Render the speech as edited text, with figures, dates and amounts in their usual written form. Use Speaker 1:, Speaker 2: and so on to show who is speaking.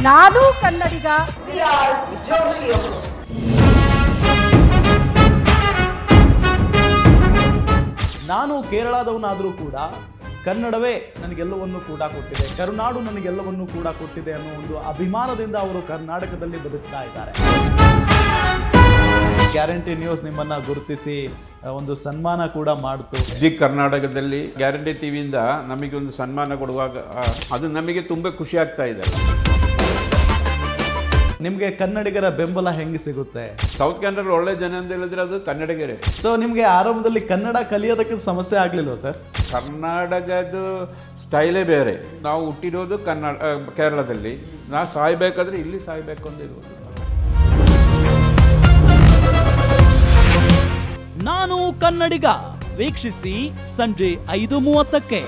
Speaker 1: ನಾನು ಕನ್ನಡಿಗ
Speaker 2: ನಾನು ಕೇರಳದವನಾದರೂ ಕೂಡ ಕನ್ನಡವೇ ನನಗೆಲ್ಲವನ್ನು ಕೂಡ ಕೊಟ್ಟಿದೆ, ಕರುನಾಡು ನನಗೆಲ್ಲವನ್ನು ಕೂಡ ಕೊಟ್ಟಿದೆ ಅನ್ನೋ ಒಂದು ಅಭಿಮಾನದಿಂದ ಅವರು ಕರ್ನಾಟಕದಲ್ಲಿ ಬದುಕ್ತಾ ಇದ್ದಾರೆ. ಗ್ಯಾರಂಟಿ ನ್ಯೂಸ್ ನಿಮ್ಮನ್ನ ಗುರುತಿಸಿ ಒಂದು ಸನ್ಮಾನ ಕೂಡ ಮಾಡ್ತು.
Speaker 3: ಜಿ ಕರ್ನಾಟಕದಲ್ಲಿ ಗ್ಯಾರಂಟಿ ಟಿವಿಯಿಂದ ನಮಗೆ ಒಂದು ಸನ್ಮಾನ ಕೊಡುವಾಗ ಅದು ನಮಗೆ ತುಂಬ ಖುಷಿ ಆಗ್ತಾ ಇದೆ.
Speaker 2: ನಿಮಗೆ ಕನ್ನಡಿಗರ ಬೆಂಬಲ ಹೆಂಗೆ ಸಿಗುತ್ತೆ?
Speaker 3: ಸೌತ್ ಕನ್ನಡ ಒಳ್ಳೆ ಜನ ಅಂತ ಹೇಳಿದ್ರೆ ಅದು ಕನ್ನಡಿಗರೇ.
Speaker 2: ಸೊ ನಿಮಗೆ ಆರಂಭದಲ್ಲಿ ಕನ್ನಡ ಕಲಿಯೋದಕ್ಕೆ ಸಮಸ್ಯೆ ಆಗಲಿಲ್ವ ಸರ್?
Speaker 3: ಕರ್ನಾಟಕದ ಸ್ಟೈಲೇ ಬೇರೆ. ನಾವು ಹುಟ್ಟಿರೋದು ಕೇರಳದಲ್ಲಿ, ನಾವು ಸಾಯ್ಬೇಕಾದ್ರೆ ಇಲ್ಲಿ ಸಾಯ್ಬೇಕು ಅಂದಿರೋದು.
Speaker 4: ನಾನು ಕನ್ನಡಿಗ ವೀಕ್ಷಿಸಿ ಸಂಜೆ 5:30ಕ್ಕೆ.